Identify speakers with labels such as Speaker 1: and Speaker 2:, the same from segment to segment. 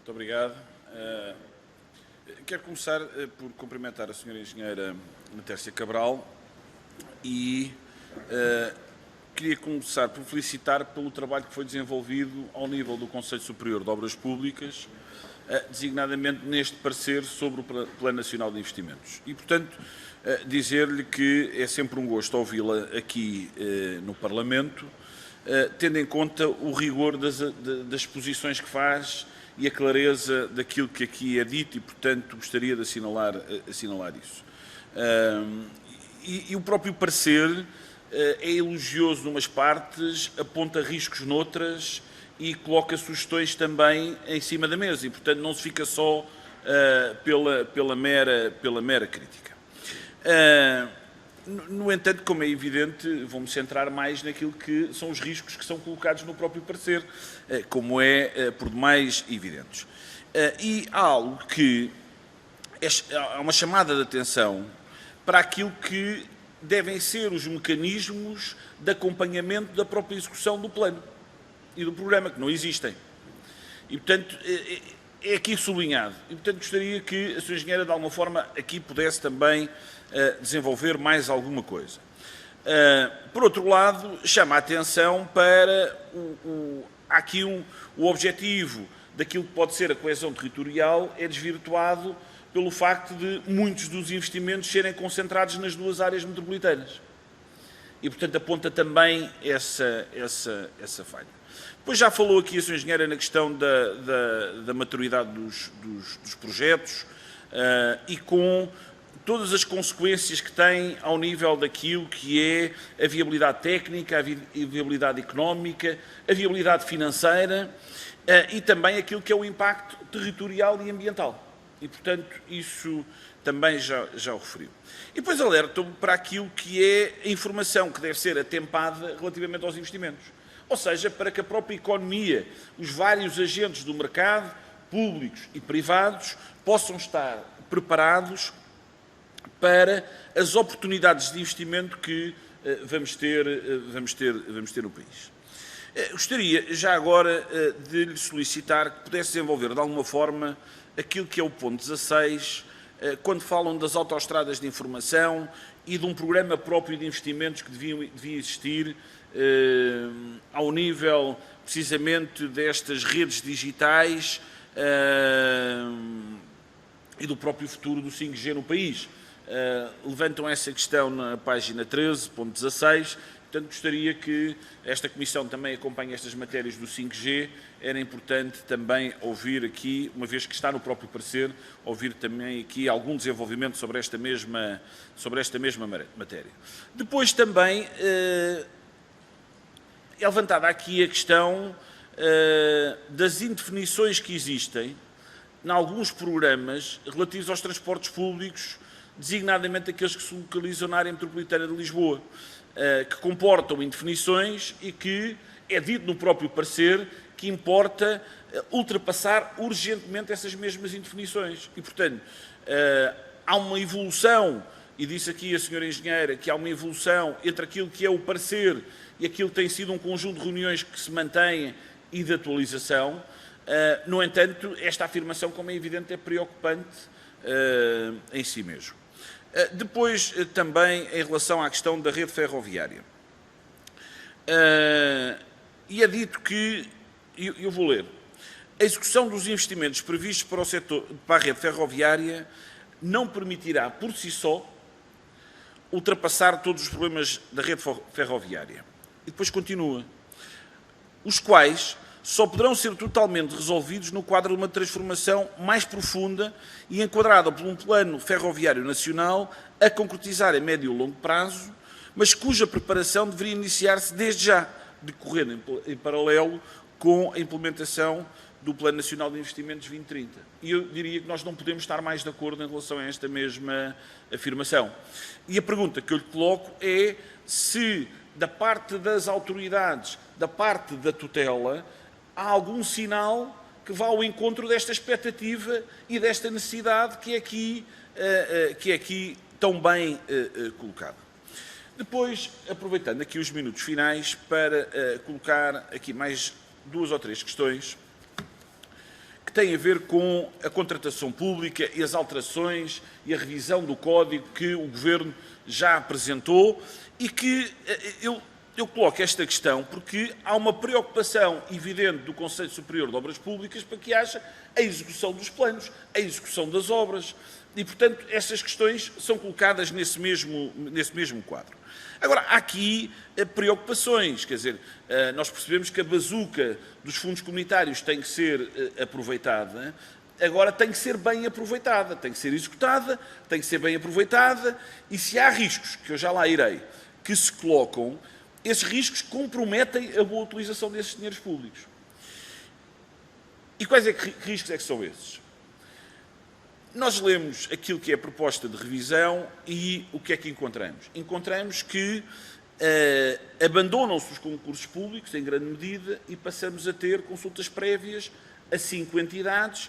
Speaker 1: Muito obrigado. Quero começar por cumprimentar a senhora engenheira Natércia Cabral e queria começar por felicitar pelo trabalho que foi desenvolvido ao nível do Conselho Superior de Obras Públicas, designadamente neste parecer sobre o Plano Nacional de Investimentos. E, portanto, dizer-lhe que é sempre um gosto ouvi-la aqui no Parlamento, tendo em conta o rigor das posições que faz e a clareza daquilo que aqui é dito e, portanto, gostaria de assinalar isso. E o próprio parecer é elogioso numas partes, aponta riscos noutras e coloca sugestões também em cima da mesa e, portanto, não se fica só pela mera crítica. No entanto, como é evidente, vou-me centrar mais naquilo que são os riscos que são colocados no próprio parecer, como é por demais evidentes. E há algo que há uma chamada de atenção para aquilo que devem ser os mecanismos de acompanhamento da própria execução do plano e do programa, que não existem. E, portanto, é aqui sublinhado. E, portanto, gostaria que a Sra. Engenheira, de alguma forma, aqui pudesse também desenvolver mais alguma coisa. Por outro lado, chama a atenção para aqui o objetivo daquilo que pode ser a coesão territorial é desvirtuado pelo facto de muitos dos investimentos serem concentrados nas duas áreas metropolitanas. E, portanto, aponta também essa falha. Depois já falou aqui a Sra. Engenheira na questão da maturidade dos projetos e com todas as consequências que tem ao nível daquilo que é a viabilidade técnica, a viabilidade económica, a viabilidade financeira e também aquilo que é o impacto territorial e ambiental. E, portanto, isso também já o referiu. E depois alertam para aquilo que é a informação que deve ser atempada relativamente aos investimentos. Ou seja, para que a própria economia, os vários agentes do mercado, públicos e privados, possam estar preparados para as oportunidades de investimento que vamos ter no país. Gostaria, já agora, de lhe solicitar que pudesse desenvolver, de alguma forma, aquilo que é o ponto 16, quando falam das autoestradas de informação e de um programa próprio de investimentos que devia existir ao nível, precisamente, destas redes digitais e do próprio futuro do 5G no país. Levantam essa questão na página 13.16, portanto gostaria que esta Comissão também acompanhe estas matérias do 5G, era importante também ouvir aqui, uma vez que está no próprio parecer, ouvir também aqui algum desenvolvimento sobre esta mesma matéria. Depois também é levantada aqui a questão das indefinições que existem em alguns programas relativos aos transportes públicos, designadamente aqueles que se localizam na área metropolitana de Lisboa, que comportam indefinições e que é dito no próprio parecer que importa ultrapassar urgentemente essas mesmas indefinições. E, portanto, há uma evolução, e disse aqui a senhora engenheira que há uma evolução entre aquilo que é o parecer e aquilo que tem sido um conjunto de reuniões que se mantêm e de atualização. No entanto, esta afirmação, como é evidente, é preocupante em si mesmo. Depois, também, em relação à questão da rede ferroviária. E é dito que, eu vou ler, a execução dos investimentos previstos para a rede ferroviária não permitirá, por si só, ultrapassar todos os problemas da rede ferroviária. E depois continua, os quais só poderão ser totalmente resolvidos no quadro de uma transformação mais profunda e enquadrada por um plano ferroviário nacional a concretizar a médio e longo prazo, mas cuja preparação deveria iniciar-se desde já, decorrendo em paralelo com a implementação do Plano Nacional de Investimentos 2030. E eu diria que nós não podemos estar mais de acordo em relação a esta mesma afirmação. E a pergunta que eu lhe coloco é se, da parte das autoridades, da parte da tutela, há algum sinal que vá ao encontro desta expectativa e desta necessidade que é aqui tão bem colocada. Depois, aproveitando aqui os minutos finais para colocar aqui mais 2 ou 3 questões que tem a ver com a contratação pública e as alterações e a revisão do Código que o Governo já apresentou e que eu coloco esta questão porque há uma preocupação evidente do Conselho Superior de Obras Públicas para que haja a execução dos planos, a execução das obras e, portanto, estas questões são colocadas nesse mesmo quadro. Agora, há aqui preocupações, quer dizer, nós percebemos que a bazuca dos fundos comunitários tem que ser aproveitada, agora tem que ser bem aproveitada, tem que ser executada, tem que ser bem aproveitada, e se há riscos, que eu já lá irei, que se colocam, esses riscos comprometem a boa utilização desses dinheiros públicos. E quais riscos é que são esses? Nós lemos aquilo que é a proposta de revisão e o que é que encontramos? Encontramos que abandonam-se os concursos públicos, em grande medida, e passamos a ter consultas prévias a 5 entidades,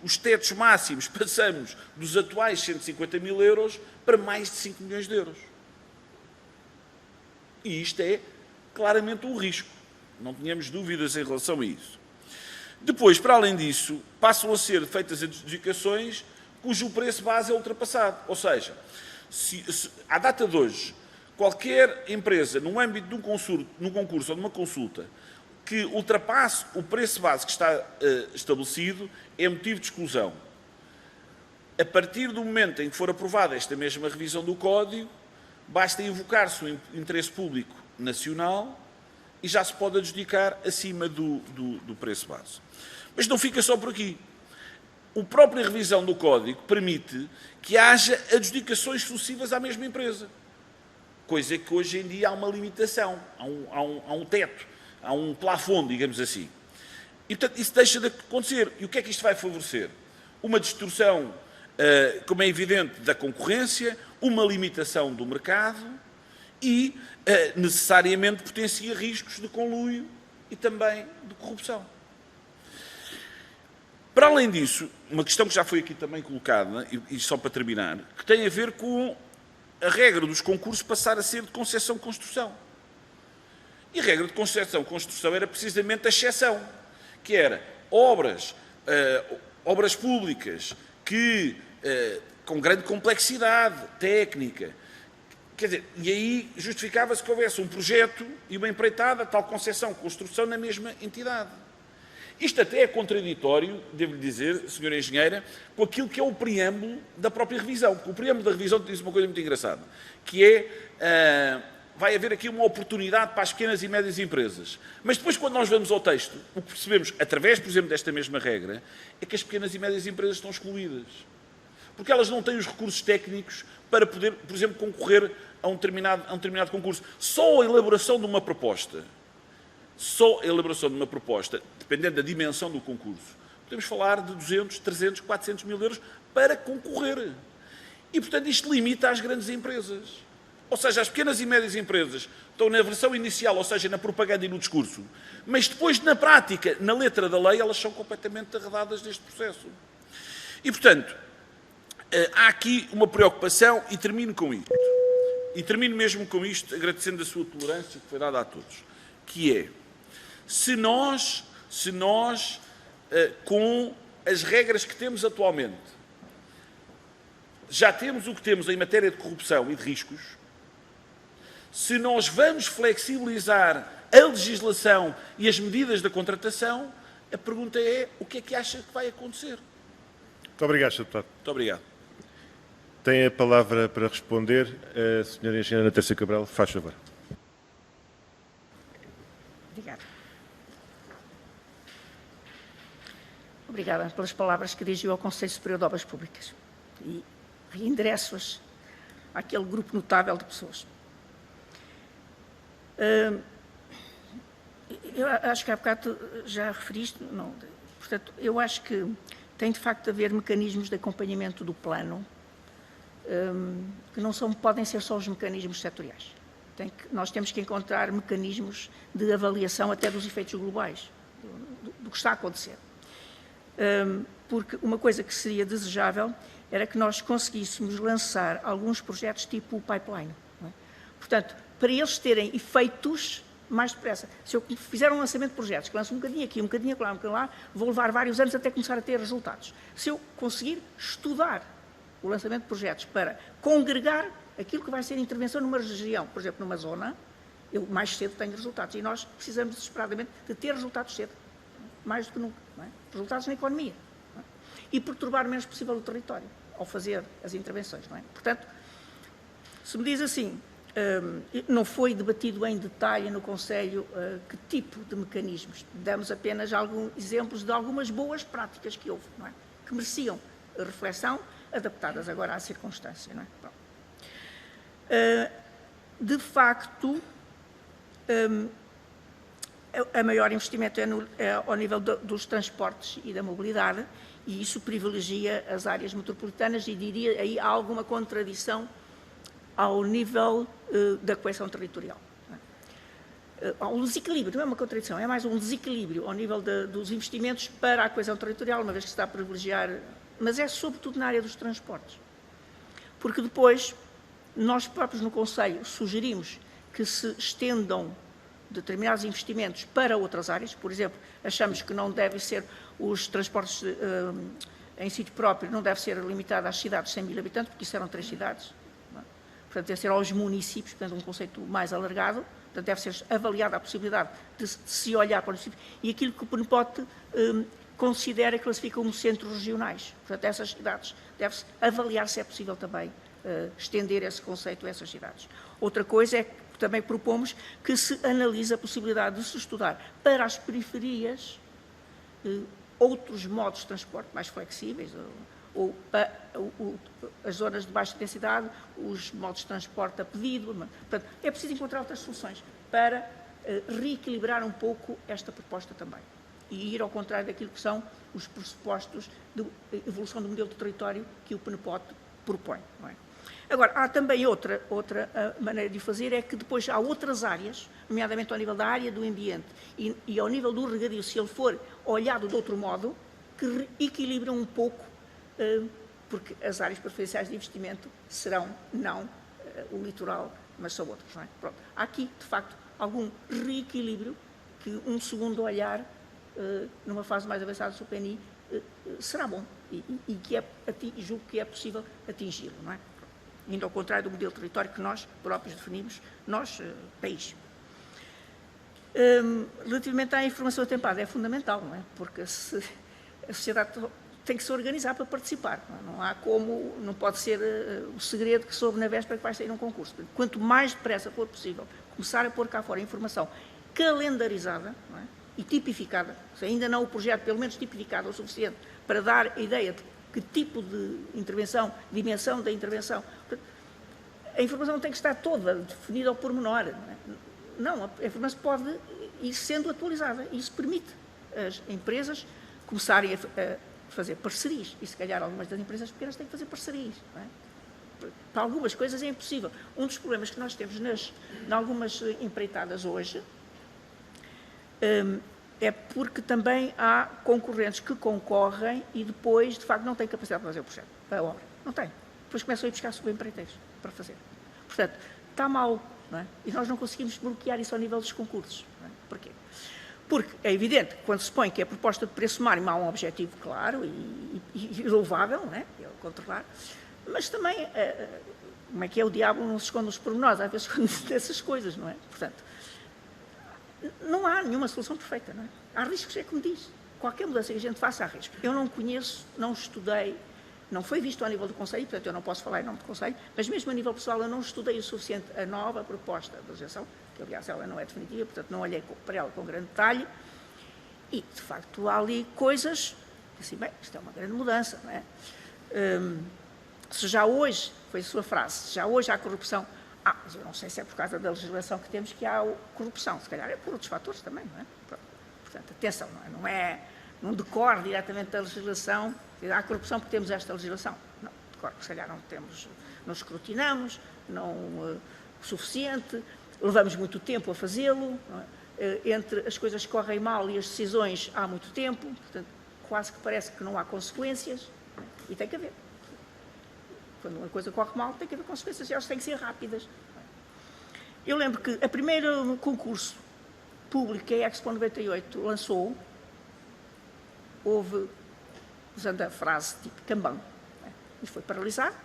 Speaker 1: os tetos máximos passamos dos atuais 150 mil euros para mais de 5 milhões de euros. E isto é claramente um risco. Não tínhamos dúvidas em relação a isso. Depois, para além disso, passam a ser feitas adjudicações cujo preço base é ultrapassado. Ou seja, à data de hoje, qualquer empresa, no âmbito de num concurso ou de uma consulta, que ultrapasse o preço base que está estabelecido, é motivo de exclusão. A partir do momento em que for aprovada esta mesma revisão do Código, basta invocar-se o interesse público nacional e já se pode adjudicar acima do preço base. Mas não fica só por aqui. A própria revisão do Código permite que haja adjudicações sucessivas à mesma empresa. Coisa que hoje em dia há uma limitação, há um teto, há um plafond, digamos assim. E, portanto, isso deixa de acontecer. E o que é que isto vai favorecer? Uma distorção, como é evidente, da concorrência, uma limitação do mercado e, necessariamente, potencia riscos de conluio e também de corrupção. Para além disso, uma questão que já foi aqui também colocada, e só para terminar, que tem a ver com a regra dos concursos passar a ser de concessão-construção. E a regra de concessão-construção era precisamente a exceção, que era obras públicas que, com grande complexidade técnica, quer dizer, e aí justificava-se que houvesse um projeto e uma empreitada, tal concessão-construção na mesma entidade. Isto até é contraditório, devo-lhe dizer, Sra. Engenheira, com aquilo que é o preâmbulo da própria revisão. Porque o preâmbulo da revisão diz uma coisa muito engraçada, que é, vai haver aqui uma oportunidade para as pequenas e médias empresas. Mas depois, quando nós vamos ao texto, o que percebemos, através, por exemplo, desta mesma regra, é que as pequenas e médias empresas estão excluídas. Porque elas não têm os recursos técnicos para poder, por exemplo, concorrer a um determinado concurso. Só a elaboração de uma proposta, dependendo da dimensão do concurso, podemos falar de 200, 300, 400 mil euros para concorrer. E, portanto, isto limita às grandes empresas. Ou seja, as pequenas e médias empresas estão na versão inicial, ou seja, na propaganda e no discurso, mas depois, na prática, na letra da lei, elas são completamente arredadas deste processo. E, portanto, há aqui uma preocupação, e termino com isto. E termino mesmo com isto, agradecendo a sua tolerância que foi dada a todos, que é, se nós, com as regras que temos atualmente, já temos o que temos em matéria de corrupção e de riscos, se nós vamos flexibilizar a legislação e as medidas da contratação, a pergunta é, o que é que acha que vai acontecer?
Speaker 2: Muito obrigado, Sr. Deputado.
Speaker 1: Muito obrigado.
Speaker 2: Tem a palavra para responder a Sra. Engenheira Ana Terceira Cabral. Faz favor.
Speaker 3: Obrigada. Obrigada pelas palavras que dirigiu ao Conselho Superior de Obras Públicas. E reendereço-as àquele grupo notável de pessoas. Eu acho que há bocado já referiste, não, portanto, eu acho que tem de facto de haver mecanismos de acompanhamento do plano, que não podem ser só os mecanismos setoriais. Nós temos que encontrar mecanismos de avaliação até dos efeitos globais, do que está a acontecer. Porque uma coisa que seria desejável era que nós conseguíssemos lançar alguns projetos tipo o pipeline. Não é? Portanto, para eles terem efeitos mais depressa. Se eu fizer um lançamento de projetos, que lanço um bocadinho aqui, um bocadinho lá, um bocadinho lá, vou levar vários anos até começar a ter resultados. Se eu conseguir estudar o lançamento de projetos para congregar aquilo que vai ser intervenção numa região, por exemplo, numa zona, eu mais cedo tenho resultados. E nós precisamos desesperadamente de ter resultados cedo, mais do que nunca. Não é? Resultados na economia. Não é? E perturbar o menos possível o território, ao fazer as intervenções. Não é? Portanto, se me diz assim, não foi debatido em detalhe no Conselho que tipo de mecanismos. Damos apenas alguns exemplos de algumas boas práticas que houve, não é? Que mereciam reflexão, adaptadas agora à circunstância. Não é? De facto, a maior investimento é ao nível dos transportes e da mobilidade, e isso privilegia as áreas metropolitanas e diria aí há alguma contradição ao nível da coesão territorial. Há um desequilíbrio, não é uma contradição, é mais um desequilíbrio ao nível dos investimentos para a coesão territorial, uma vez que se está a privilegiar, mas é sobretudo na área dos transportes. Porque depois, nós próprios no Conselho sugerimos que se estendam determinados investimentos para outras áreas, por exemplo, achamos que não devem ser os transportes em sítio próprio, não deve ser limitado às cidades de 100 mil habitantes, porque isso eram 3 cidades, não é? Portanto, deve ser aos municípios, portanto, um conceito mais alargado, portanto, deve ser avaliada a possibilidade de se olhar para o município, e aquilo que o PNPOT considera e classifica como centros regionais. Portanto, essas cidades deve-se avaliar se é possível também estender esse conceito a essas cidades. Outra coisa é que também propomos que se analise a possibilidade de se estudar para as periferias outros modos de transporte mais flexíveis, ou as zonas de baixa densidade, os modos de transporte a pedido. Portanto, é preciso encontrar outras soluções para reequilibrar um pouco esta proposta também e ir ao contrário daquilo que são os pressupostos de evolução do modelo de território que o PNPOT propõe. Não é? Agora, há também outra maneira de o fazer, é que depois há outras áreas, nomeadamente ao nível da área do ambiente e ao nível do regadio, se ele for olhado de outro modo, que equilibram um pouco, porque as áreas preferenciais de investimento serão não o litoral, mas são outras. Não é? Pronto. Há aqui, de facto, algum reequilíbrio que um segundo olhar, numa fase mais avançada do PNI, será bom e julgo que é possível atingi-lo, não é? Indo ao contrário do modelo de território que nós próprios definimos, nós, país. Relativamente à informação atempada, é fundamental, não é? Porque a sociedade tem que se organizar para participar. Não há como, não pode ser o segredo que soube na véspera que vai sair um concurso. Quanto mais depressa for possível começar a pôr cá fora a informação calendarizada, não é? E tipificada, se ainda não o projeto, pelo menos tipificado o suficiente para dar a ideia de que tipo de intervenção, dimensão da intervenção. A informação tem que estar toda definida ao pormenor. Não, a informação pode ir sendo atualizada e isso permite as empresas começarem a fazer parcerias. E se calhar algumas das empresas pequenas têm que fazer parcerias. Não é? Para algumas coisas é impossível. Um dos problemas que nós temos em algumas empreitadas hoje é porque também há concorrentes que concorrem e depois, de facto, não têm capacidade de fazer o projeto, a obra. Não têm. Depois começam a ir buscar subempreiteiros para fazer. Portanto, está mal, não é? E nós não conseguimos bloquear isso ao nível dos concursos. Não é? Porquê? Porque é evidente que quando se põe que a proposta de preço máximo há um objetivo claro e louvável, não é? Controlar, mas também, como é que é, o diabo não se esconde nos pormenores, às vezes esconde dessas coisas, não é? Portanto, não há nenhuma solução perfeita, não é? Há riscos, é como diz. Qualquer mudança que a gente faça há risco. Eu não conheço, não estudei, não foi visto ao nível do Conselho, portanto eu não posso falar em nome do Conselho, mas mesmo a nível pessoal eu não estudei o suficiente a nova proposta de legislação, que aliás ela não é definitiva, portanto não olhei para ela com grande detalhe, e de facto há ali coisas, assim, bem, isto é uma grande mudança, não é? Se já hoje, foi a sua frase, se já hoje há corrupção, mas eu não sei se é por causa da legislação que temos que há corrupção, se calhar é por outros fatores também, não é? Portanto, atenção, não decorre diretamente da legislação, há corrupção porque temos esta legislação. Não, decorre, se calhar não temos, não escrutinamos, não o suficiente, levamos muito tempo a fazê-lo, entre as coisas que correm mal e as decisões há muito tempo, portanto, quase que parece que não há consequências, e tem que haver. Quando uma coisa corre mal, tem que haver consequências e elas têm que ser rápidas. Eu lembro que o primeiro concurso público que a Expo 98 lançou, houve, usando a frase tipo Kanban, né? E foi paralisado,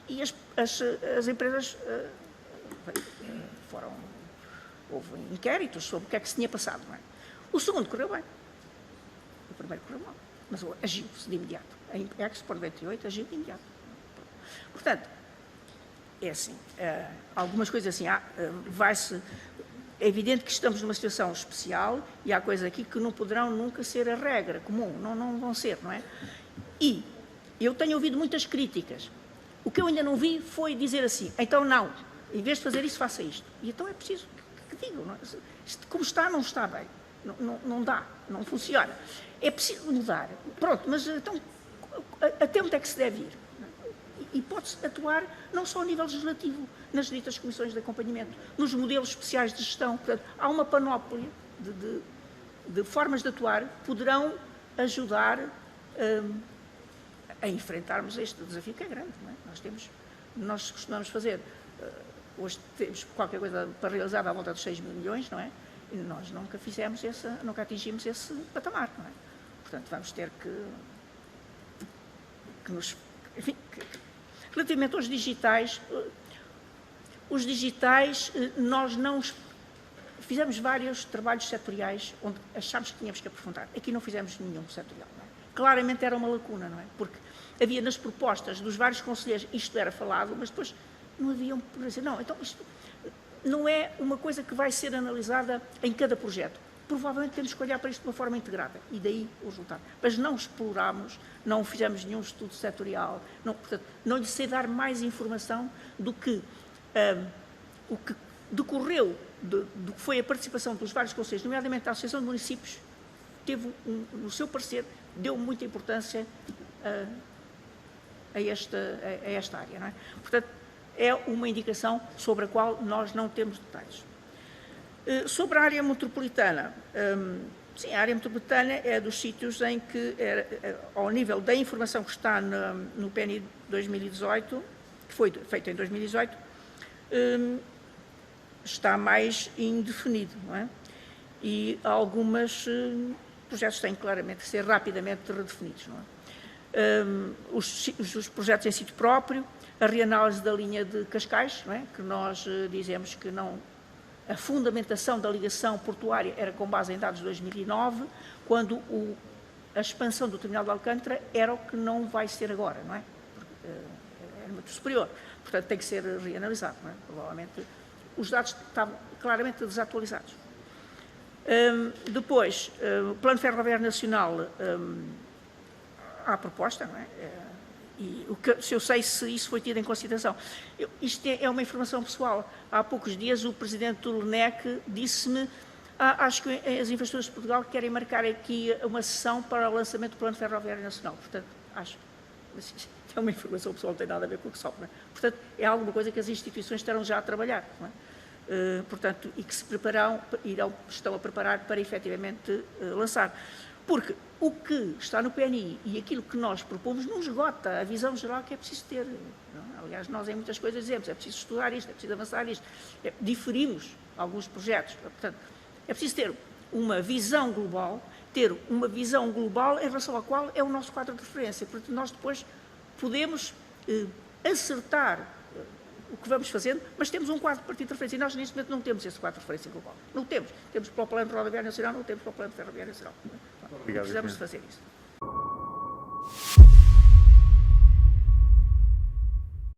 Speaker 3: e as empresas houve inquéritos sobre o que é que se tinha passado. Não é? O segundo correu bem, o primeiro correu mal, mas agiu-se de imediato. A Expo 98 agiu de imediato. Portanto, é assim, algumas coisas assim, é evidente que estamos numa situação especial e há coisas aqui que não poderão nunca ser a regra comum, não vão ser, não é? E eu tenho ouvido muitas críticas. O que eu ainda não vi foi dizer assim, então não, em vez de fazer isso, faça isto. E então é preciso que digam, não é? Isto, como está, não está bem, não dá, não funciona. É preciso mudar. Pronto, mas então, até onde é que se deve ir? E pode-se atuar não só a nível legislativo, nas ditas comissões de acompanhamento, nos modelos especiais de gestão. Portanto, há uma panóplia de formas de atuar que poderão ajudar a enfrentarmos este desafio que é grande. Não é? Nós costumamos fazer, hoje temos qualquer coisa para realizar à volta dos 6 mil milhões, não é? E nós nunca atingimos esse patamar, não é? Portanto, vamos ter que nos... Enfim, relativamente aos digitais, nós não fizemos vários trabalhos setoriais onde achámos que tínhamos que aprofundar. Aqui não fizemos nenhum setorial. Não é? Claramente era uma lacuna, não é? Porque havia nas propostas dos vários conselheiros, isto era falado, mas depois não havia por dizer, não, então isto não é uma coisa que vai ser analisada em cada projeto. Provavelmente temos que olhar para isto de uma forma integrada, e daí o resultado. Mas não explorámos, não fizemos nenhum estudo setorial, portanto, não lhe sei dar mais informação do que o que decorreu do que foi a participação dos vários conselhos, nomeadamente a Associação de Municípios, teve, no seu parecer, deu muita importância a esta área. Não é? Portanto, é uma indicação sobre a qual nós não temos detalhes. Sobre a área metropolitana, sim, a área metropolitana é dos sítios em que, ao nível da informação que está no PNI 2018, que foi feito em 2018, está mais indefinido, não é? E alguns projetos têm claramente que ser rapidamente redefinidos, não é? Os projetos em sítio próprio, a reanálise da linha de Cascais, não é? Que nós dizemos que não... A fundamentação da ligação portuária era com base em dados de 2009, quando a expansão do terminal de Alcântara era o que não vai ser agora, não é? Porque era muito superior. Portanto, tem que ser reanalisado, não é? Provavelmente os dados estavam claramente desatualizados. Depois, o Plano Ferroviário Nacional, há proposta, não é? E se eu sei se isso foi tido em consideração. Isto é uma informação pessoal. Há poucos dias o Presidente do LNEC disse-me, acho que as infraestruturas de Portugal querem marcar aqui uma sessão para o lançamento do Plano Ferroviário Nacional. Portanto, acho que é uma informação pessoal, não tem nada a ver com o que sofre. Não é? Portanto, é alguma coisa que as instituições estarão já a trabalhar. Não é? Portanto, e que se estão a preparar para efetivamente lançar. Porque o que está no PNI e aquilo que nós propomos não esgota a visão geral que é preciso ter. Não? Aliás, nós em muitas coisas dizemos, é preciso estudar isto, é preciso avançar isto. Diferimos alguns projetos. Portanto, é preciso ter uma visão global, em relação à qual é o nosso quadro de referência. Portanto, nós depois podemos acertar o que vamos fazendo, mas temos um quadro de partido de referência e nós neste momento não temos esse quadro de referência global. Não temos. Temos para o Plano Rodoviário Nacional, não temos para o Plano Ferroviário Nacional.
Speaker 2: Obrigado,
Speaker 3: precisamos de fazer isso.